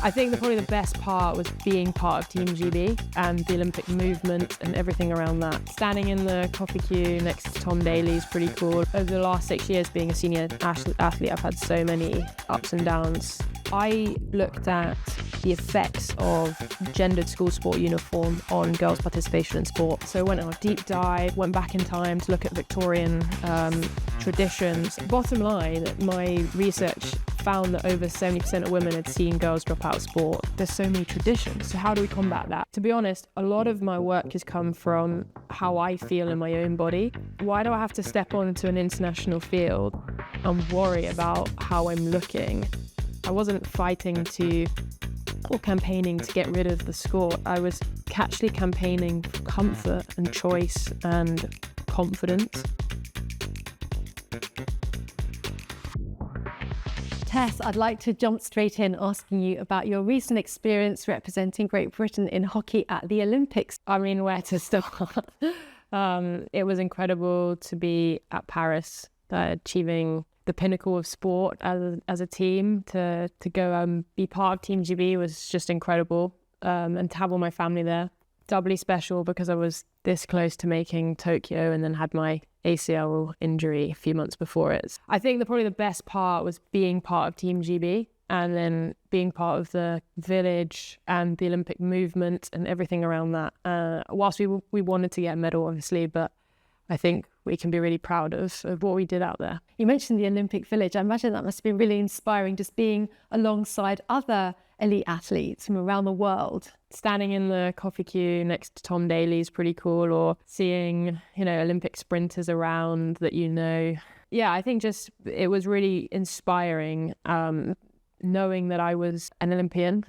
I think probably the best part was being part of Team GB and the Olympic movement and everything around that. Standing in the coffee queue next to Tom Daley is pretty cool. Over the last 6 years being a senior athlete, I've had so many ups and downs. I looked at the effects of gendered school sport uniform on girls' participation in sport. So I went on a deep dive, went back in time to look at Victorian traditions. Bottom line, my research found that over 70% of women had seen girls drop out of sport. There's so many traditions, so how do we combat that? To be honest, a lot of my work has come from how I feel in my own body. Why do I have to step onto an international field and worry about how I'm looking? I wasn't fighting or campaigning to get rid of the score. I was actually campaigning for comfort and choice and confidence. Tess, I'd like to jump straight in asking you about your recent experience representing Great Britain in hockey at the Olympics. I mean, where to start? It was incredible to be at Paris, achieving the pinnacle of sport as a team. To go be part of Team GB was just incredible, and to have all my family there. Doubly special because I was this close to making Tokyo and then had my ACL injury a few months before it. I think probably the best part was being part of Team GB and then being part of the village and the Olympic movement and everything around that. Whilst we wanted to get a medal, obviously, but I think we can be really proud of what we did out there. You mentioned the Olympic Village. I imagine that must have been really inspiring, just being alongside other elite athletes from around the world. Standing in the coffee queue next to Tom Daley is pretty cool, or seeing, Olympic sprinters around that Yeah, I think just it was really inspiring, knowing that I was an Olympian,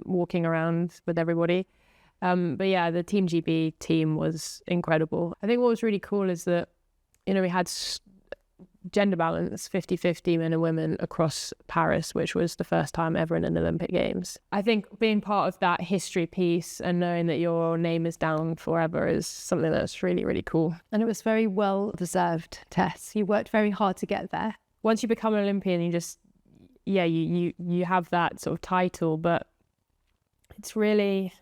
walking around with everybody. But yeah, the Team GB team was incredible. I think what was really cool is that, we had gender balance, 50-50 men and women across Paris, which was the first time ever in an Olympic Games. I think being part of that history piece and knowing that your name is down forever is something that's really, really cool. And it was very well deserved, Tess. You worked very hard to get there. Once you become an Olympian, you have that sort of title, but it's really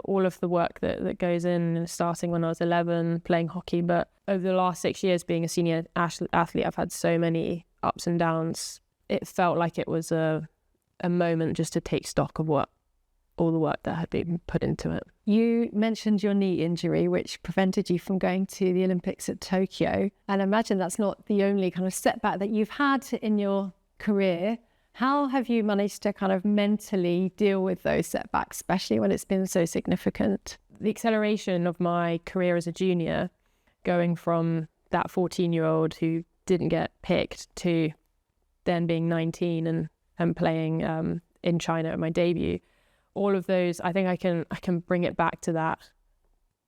all of the work that goes in, starting when I was 11, playing hockey. But over the last 6 years being a senior athlete, I've had so many ups and downs. It felt like it was a moment just to take stock of all the work that had been put into it. You mentioned your knee injury, which prevented you from going to the Olympics at Tokyo. And I imagine that's not the only kind of setback that you've had in your career. How have you managed to kind of mentally deal with those setbacks, especially when it's been so significant? The acceleration of my career as a junior, going from that 14-year-old who didn't get picked to then being 19 and playing in China at my debut, all of those, I think I can bring it back to that.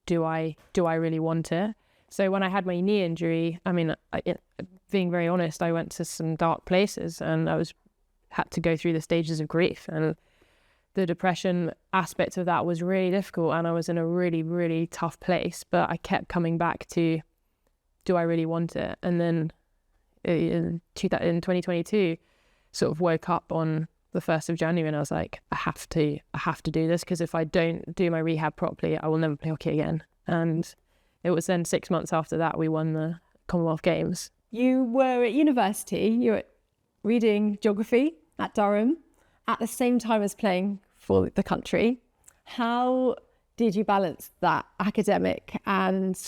Do I really want it? So when I had my knee injury, being very honest, I went to some dark places and had to go through the stages of grief, and the depression aspect of that was really difficult, and I was in a really, really tough place, but I kept coming back to, do I really want it? And then in 2022, sort of woke up on the 1st of January and I was like, I have to do this, because if I don't do my rehab properly, I will never play hockey again. And it was then 6 months after that we won the Commonwealth Games. You were at university, you were reading geography at Durham at the same time as playing for the country. How did you balance that academic and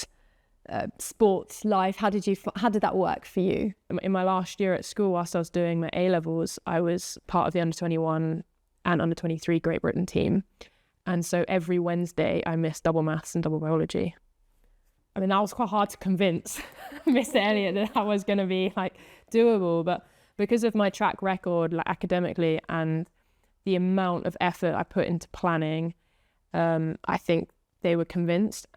sports life? How did that work for you? In my last year at school, whilst I was doing my A-levels, I was part of the under-21 and under-23 Great Britain team. And so every Wednesday I missed double maths and double biology. That was quite hard to convince Mr. Elliott that that was going to be doable, but because of my track record academically and the amount of effort I put into planning, I think they were convinced,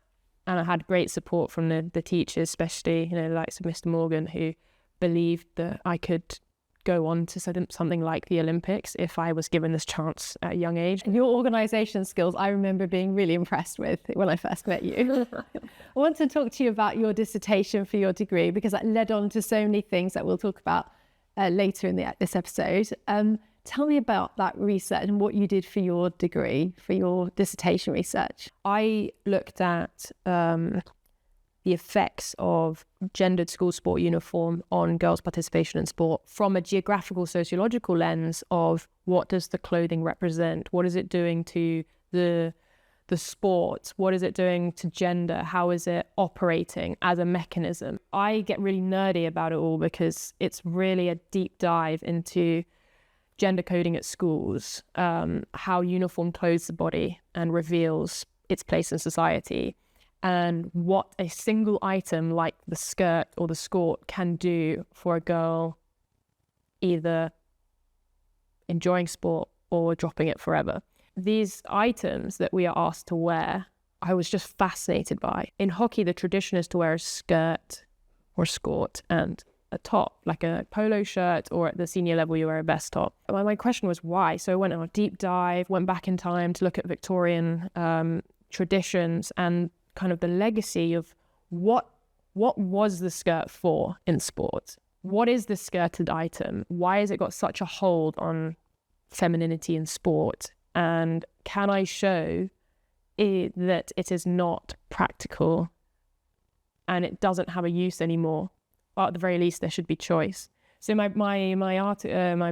and I had great support from the teachers, especially the likes of Mr. Morgan, who believed that I could go on to something like the Olympics if I was given this chance at a young age. And your organisation skills, I remember being really impressed with when I first met you. I want to talk to you about your dissertation for your degree, because that led on to so many things that we'll talk about later in this episode. Tell me about that research and what you did for your degree, for your dissertation research. I looked at the effects of gendered school sport uniform on girls' participation in sport from a geographical sociological lens of what does the clothing represent? What is it doing to the sport? What is it doing to gender? How is it operating as a mechanism? I get really nerdy about it all because it's really a deep dive into gender coding at schools, how uniform clothes the body and reveals its place in society, and what a single item like the skirt or the skirt can do for a girl either enjoying sport or dropping it forever. These items that we are asked to wear, I was just fascinated by. In hockey, the tradition is to wear a skirt or skirt and a top, like a polo shirt, or at the senior level you wear a vest top. My question was why? So I went on a deep dive, went back in time to look at Victorian traditions and kind of the legacy of what was the skirt for in sport? What is the skirted item? Why has it got such a hold on femininity in sport? And can I show that it is not practical and it doesn't have a use anymore? Or at the very least, there should be choice. So my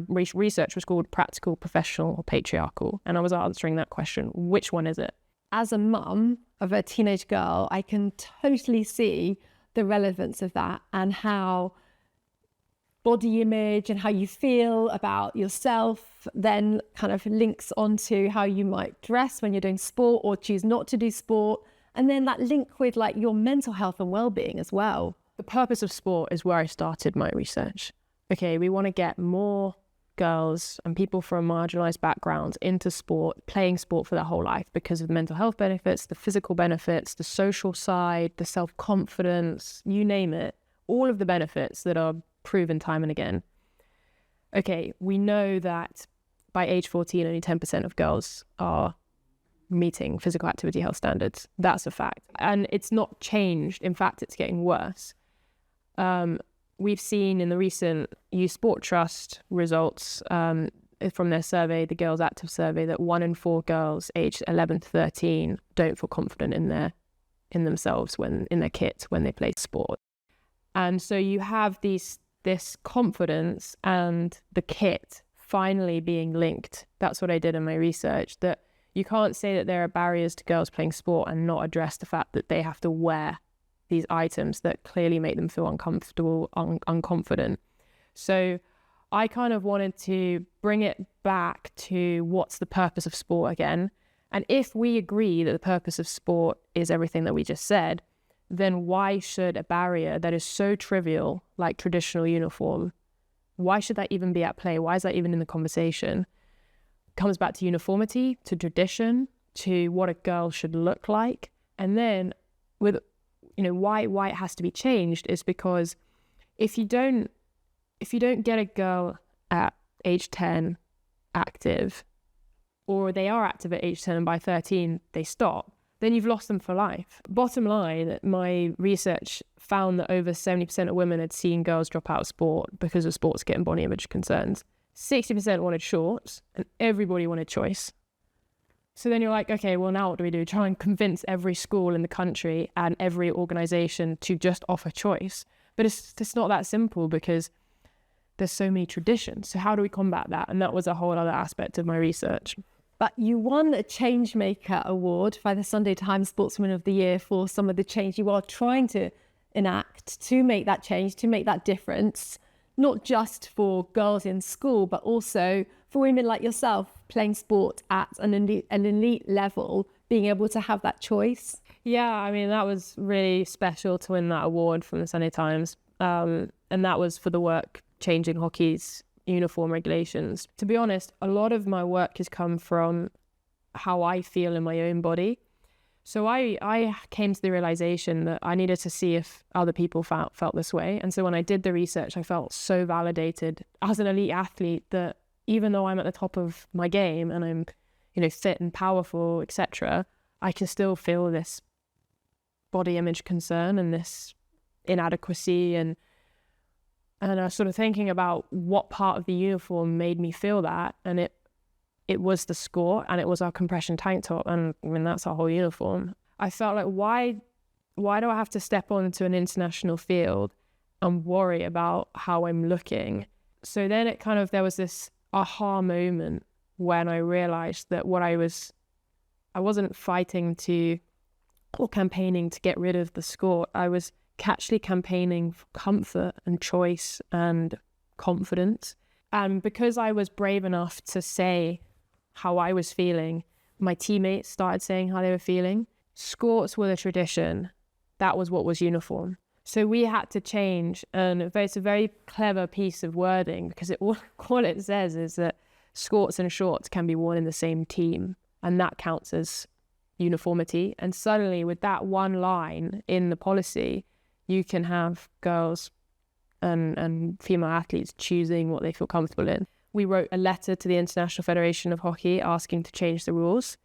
research was called Practical, Professional, or Patriarchal, and I was answering that question. Which one is it? As a mum of a teenage girl, I can totally see the relevance of that and how body image and how you feel about yourself then kind of links onto how you might dress when you're doing sport or choose not to do sport. And then that link with like your mental health and well-being as well. The purpose of sport is where I started my research. Okay, we want to get more girls and people from marginalized backgrounds into sport, playing sport for their whole life because of the mental health benefits, the physical benefits, the social side, the self-confidence, you name it, all of the benefits that are proven time and again. Okay, we know that by age 14, only 10% of girls are meeting physical activity health standards. That's a fact. And it's not changed. In fact, it's getting worse. We've seen in the recent Youth Sport Trust results from their survey, the Girls Active survey, that 1 in 4 girls aged 11 to 13 don't feel confident in themselves in their kit when they play sport. And so you have this confidence and the kit finally being linked. That's what I did in my research, that you can't say that there are barriers to girls playing sport and not address the fact that they have to wear these items that clearly make them feel uncomfortable, unconfident. So I kind of wanted to bring it back to what's the purpose of sport again. And if we agree that the purpose of sport is everything that we just said, then why should a barrier that is so trivial, like traditional uniform, why should that even be at play? Why is that even in the conversation? It comes back to uniformity, to tradition, to what a girl should look like. And then with why it has to be changed is because if you don't get a girl at age 10 active, or they are active at age 10 and by 13 they stop, then you've lost them for life. Bottom line, that my research found that over 70% of women had seen girls drop out of sport because of sports kit and body image concerns. 60% wanted shorts and everybody wanted choice. So then you're like, okay, well, now what do we do? Try and convince every school in the country and every organisation to just offer choice. But it's not that simple because there's so many traditions. So how do we combat that? And that was a whole other aspect of my research. But you won a Changemaker Award by the Sunday Times Sportswomen of the Year for some of the change you are trying to enact to make that change, to make that difference, not just for girls in school, but also for women like yourself playing sport at an elite level, being able to have that choice. Yeah, I mean, that was really special to win that award from the Sunday Times. And that was for the work changing hockey's uniform regulations. To be honest, a lot of my work has come from how I feel in my own body. So I came to the realization that I needed to see if other people felt this way. And so when I did the research, I felt so validated as an elite athlete that even though I'm at the top of my game and I'm, fit and powerful, etc., I can still feel this body image concern and this inadequacy. And And I was sort of thinking about what part of the uniform made me feel that. And it was the score, and it was our compression tank top. And I mean, that's our whole uniform. I felt like, why do I have to step onto an international field and worry about how I'm looking? So then there was this aha moment when I realized that I wasn't fighting or campaigning to get rid of the score. I was actually campaigning for comfort and choice and confidence. And because I was brave enough to say how I was feeling, my teammates started saying how they were feeling. Skirts were the tradition. That was what was uniform. So we had to change, and it's a very clever piece of wording, because all it says is that skirts and shorts can be worn in the same team, and that counts as uniformity. And suddenly, with that one line in the policy, you can have girls and female athletes choosing what they feel comfortable in. We wrote a letter to the International Federation of Hockey asking to change the rules.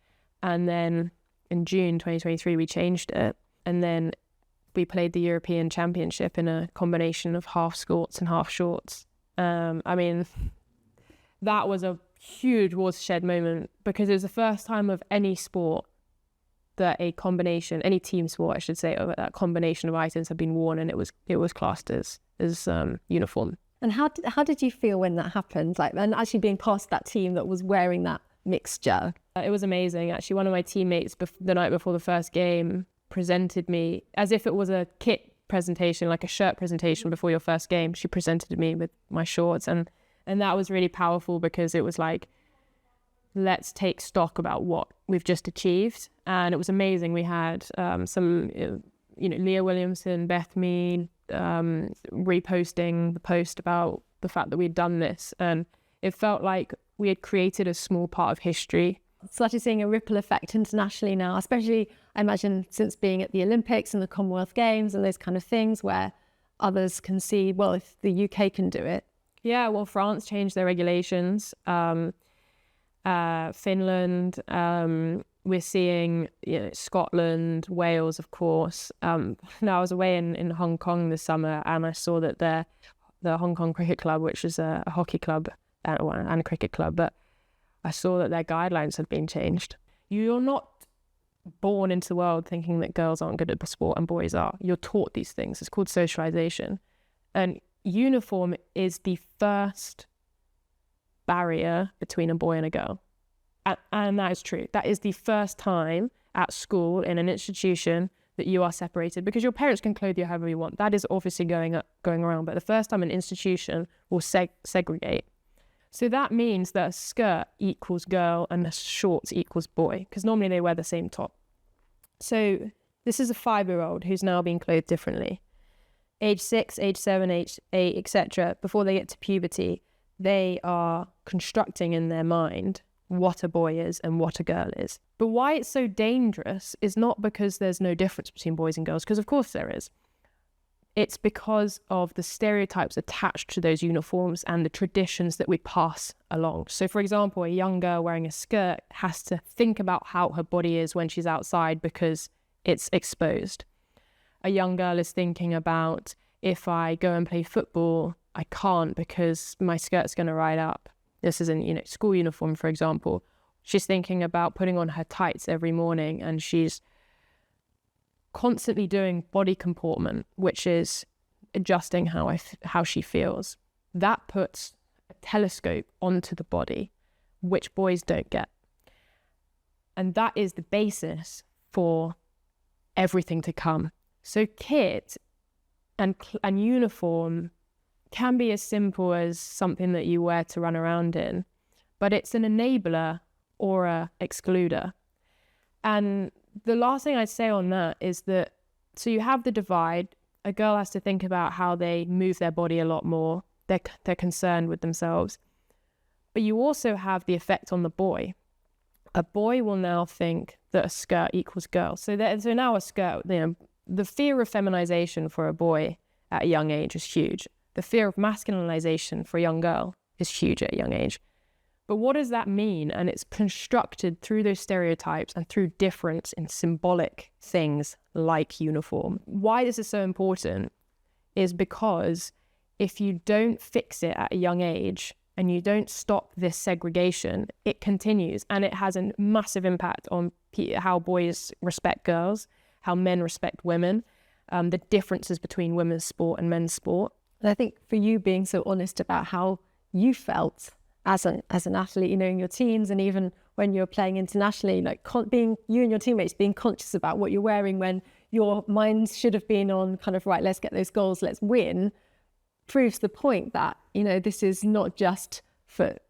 And then in June 2023, we changed it. And then we played the European Championship in a combination of half skirts and half shorts. I mean, that was a huge watershed moment, because it was the first time of any sport that any team sport, I should say, of that combination of items had been worn, and it was classed as uniform. And how did you feel when that happened? Like, and actually being part of that team that was wearing that mixture? It was amazing. Actually, one of my teammates the night before the first game presented me, as if it was a kit presentation, like a shirt presentation before your first game. She presented me with my shorts, and that was really powerful, because it was like, let's take stock about what we've just achieved. And it was amazing. We had some, Leah Williamson, Beth Mead, reposting the post about the fact that we'd done this. And it felt like we had created a small part of history. Started seeing a ripple effect internationally now, especially, I imagine, since being at the Olympics and the Commonwealth Games and those kind of things, where others can see, well, if the UK can do it. Yeah, well, France changed their regulations. Finland, we're seeing Scotland, Wales, of course. Now, I was away in Hong Kong this summer, and I saw that the Hong Kong Cricket Club, which is a hockey club and a cricket club, but I saw that their guidelines had been changed. You're not born into the world thinking that girls aren't good at the sport and boys are. You're taught these things. It's called socialization. And uniform is the first barrier between a boy and a girl. And that is true. That is the first time at school, in an institution, that you are separated, because your parents can clothe you however you want. That is obviously going around. But the first time an institution will segregate. So that means that a skirt equals girl and a shorts equals boy, because normally they wear the same top. So this is a 5-year-old who's now being clothed differently. Age 6, age 7, age 8, etc. Before they get to puberty, they are constructing in their mind what a boy is and what a girl is. But why it's so dangerous is not because there's no difference between boys and girls, because of course there is. It's because of the stereotypes attached to those uniforms and the traditions that we pass along. So, for example, a young girl wearing a skirt has to think about how her body is when she's outside because it's exposed. A young girl is thinking about, if I go and play football, I can't because my skirt's going to ride up. This is in school uniform, for example. She's thinking about putting on her tights every morning, and she's constantly doing body comportment, which is adjusting how she feels. That puts a telescope onto the body, which boys don't get. And that is the basis for everything to come. So kit and uniform can be as simple as something that you wear to run around in, but it's an enabler or a excluder. And the last thing I'd say on that is that, so you have the divide. A girl has to think about how they move their body a lot more. They're concerned with themselves. But you also have the effect on the boy. A boy will now think that a skirt equals girl. So now a skirt, the fear of feminization for a boy at a young age is huge. The fear of masculinization for a young girl is huge at a young age. But what does that mean? And it's constructed through those stereotypes and through difference in symbolic things like uniform. Why this is so important is because if you don't fix it at a young age and you don't stop this segregation, it continues, and it has a massive impact on how boys respect girls, how men respect women, the differences between women's sport and men's sport. And I think for you being so honest about how you felt as an athlete, you know, in your teens and even when you're playing internationally, like being you and your teammates being conscious about what you're wearing when your mind should have been on kind of, right, let's get those goals, let's win, proves the point that, you know, this is not just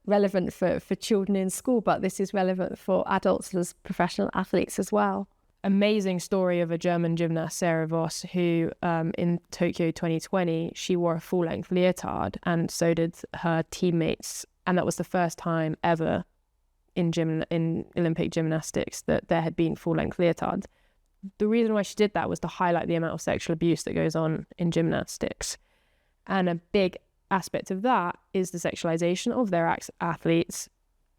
relevant for children in school, but this is relevant for adults as professional athletes as well. Amazing story of a German gymnast, Sarah Voss, who in Tokyo 2020, she wore a full-length leotard, and so did her teammates. And that was the first time ever in Olympic gymnastics that there had been full-length leotards. The reason why she did that was to highlight the amount of sexual abuse that goes on in gymnastics. And a big aspect of that is the sexualization of their athletes.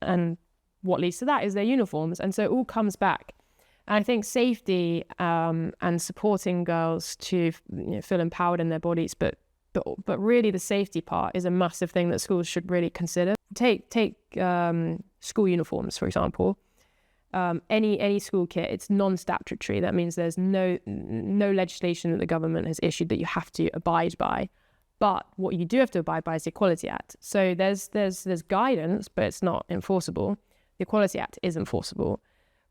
And what leads to that is their uniforms. And so it all comes back. And I think safety and supporting girls to feel empowered in their bodies, but really the safety part is a massive thing that schools should really consider. Take school uniforms, for example. Any school kit, it's non-statutory. That means there's no legislation that the government has issued that you have to abide by. But what you do have to abide by is the Equality Act. So there's guidance, but it's not enforceable. The Equality Act is enforceable.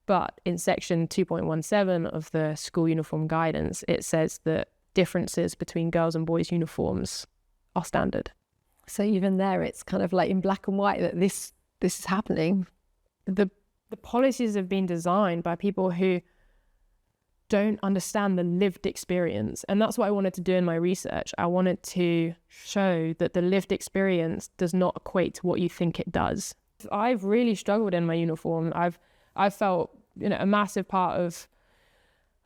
But in section 2.17 of the school uniform guidance, it says that differences between girls' and boys' uniforms are standard. So even there, it's kind of like in black and white that this is happening. The policies have been designed by people who don't understand the lived experience. And that's what I wanted to do in my research. I wanted to show that the lived experience does not equate to what you think it does. I've really struggled in my uniform. I've felt, a massive part of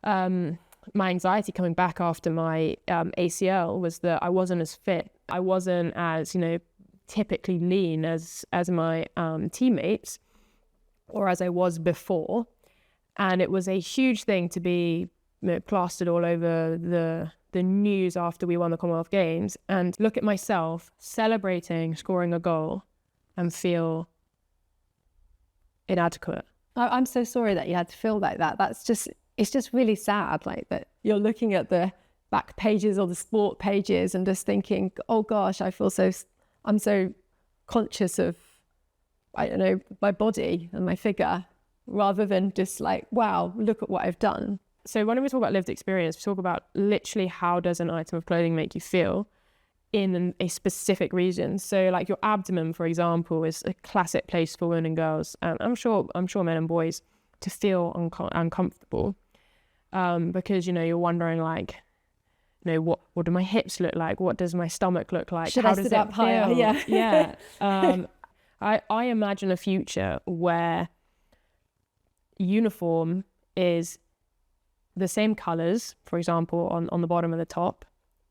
my anxiety coming back after my ACL was that I wasn't as fit. I wasn't as, typically lean as my teammates or as I was before. And it was a huge thing to be plastered all over the news after we won the Commonwealth Games and look at myself celebrating scoring a goal and feel inadequate. I'm so sorry that you had to feel like that. It's just really sad, like that you're looking at the back pages or the sport pages and just thinking, oh gosh, I'm so conscious of, I don't know, my body and my figure, rather than just like, wow, look at what I've done. So when we talk about lived experience, we talk about literally how does an item of clothing make you feel in a specific region. So like your abdomen, for example, is a classic place for women and girls, and I'm sure men and boys, to feel uncomfortable, because you're wondering like, what do my hips look like? What does my stomach look like? Should how I does sit it up feel? higher? Yeah. Yeah. I imagine a future where uniform is the same colours, for example, on the bottom and the top,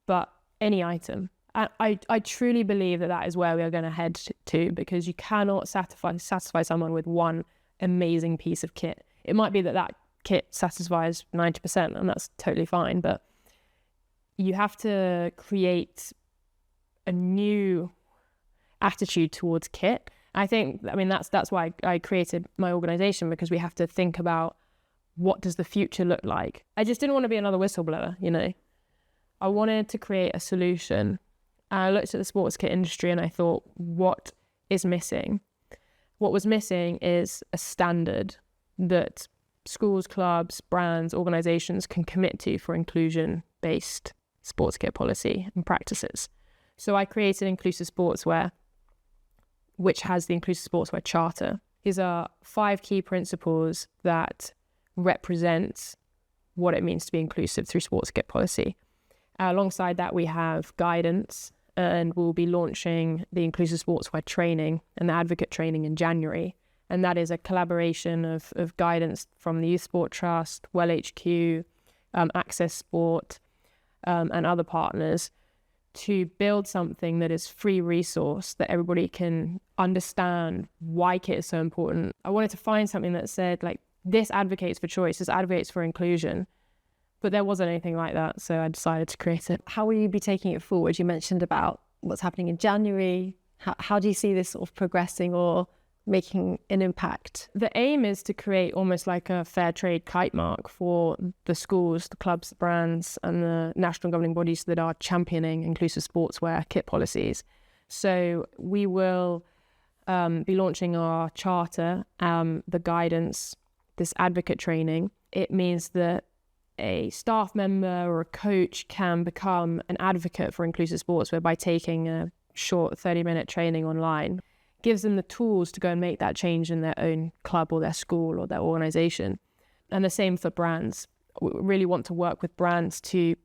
but any item. I truly believe that is where we are going to head to, because you cannot satisfy someone with one amazing piece of kit. It might be that kit satisfies 90%, and that's totally fine, but you have to create a new attitude towards kit. I think, that's why I created my organisation, because we have to think about what does the future look like. I just didn't want to be another whistleblower, I wanted to create a solution. And I looked at the sports kit industry and I thought, what is missing? What was missing is a standard that schools, clubs, brands, organisations can commit to for inclusion-based sports kit policy and practices. So I created Inclusive Sportswear, which has the Inclusive Sportswear Charter. These are 5 key principles that represent what it means to be inclusive through sports kit policy. Alongside that, we have guidance, and we'll be launching the Inclusive Sportswear training and the advocate training in January. And that is a collaboration of guidance from the Youth Sport Trust, Well HQ, Access Sport, and other partners to build something that is free resource that everybody can understand why kit is so important. I wanted to find something that said, like, this advocates for choice, this advocates for inclusion. But there wasn't anything like that, so I decided to create it. How will you be taking it forward? You mentioned about what's happening in January? How do you see this sort of progressing or making an impact? The aim is to create almost like a fair trade kite mark for the schools, the clubs, the brands, and the national governing bodies that are championing inclusive sportswear kit policies. So we will be launching our charter, the guidance, this advocate training. It means that a staff member or a coach can become an advocate for inclusive sportswear by taking a short 30-minute training online. Gives them the tools to go and make that change in their own club or their school or their organization. And the same for brands. We really want to work with brands to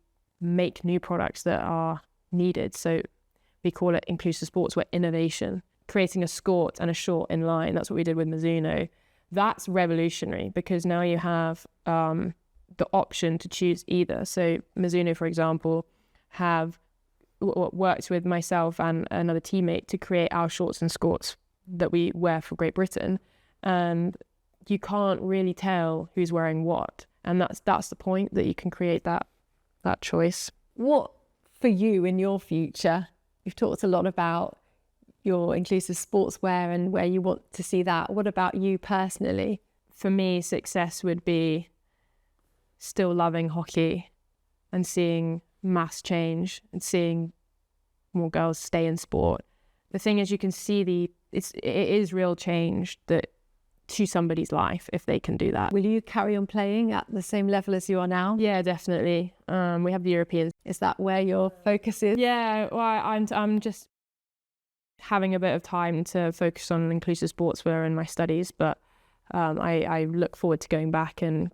make new products that are needed. So we call it inclusive sportswear innovation, creating a skirt and a short in line. That's what we did with Mizuno. That's revolutionary because now you have the option to choose either. So Mizuno, for example, have worked with myself and another teammate to create our shorts and skirts that we wear for Great Britain, and you can't really tell who's wearing what, and that's the point, that you can create that choice. What for you in your future? You've talked a lot about your inclusive sportswear and where you want to see that. What about you personally? For me, success would be still loving hockey and seeing mass change and seeing more girls stay in sport. The thing is, you can see it is real change that to somebody's life if they can do that. Will you carry on playing at the same level as you are now? Yeah, definitely. We have the Europeans. Is that where your focus is? Yeah, well, I'm just having a bit of time to focus on inclusive sportswear in my studies, but I look forward to going back and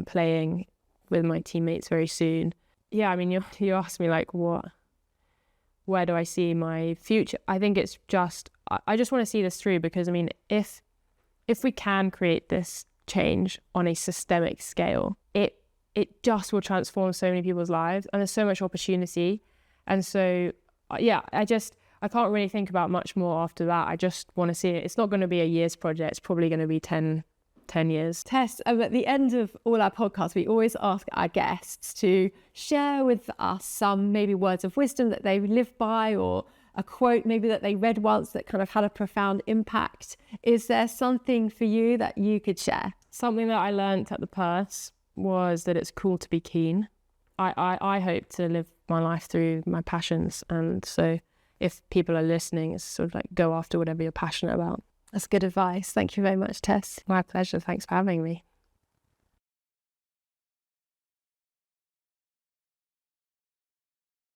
playing with my teammates very soon. Yeah, I mean, you asked me like, where do I see my future? I think it's just, I just want to see this through, because I mean, if we can create this change on a systemic scale, it just will transform so many people's lives, and there's so much opportunity. And so, yeah, I can't really think about much more after that. I just want to see it. It's not going to be a year's project. It's probably going to be 10 years. Tess, at the end of all our podcasts, we always ask our guests to share with us some maybe words of wisdom that they live by, or a quote maybe that they read once that kind of had a profound impact. Is there something for you that you could share? Something that I learned at the Purse was that it's cool to be keen. I hope to live my life through my passions, and so if people are listening, it's sort of like go after whatever you're passionate about. That's good advice. Thank you very much, Tess. My pleasure. Thanks for having me.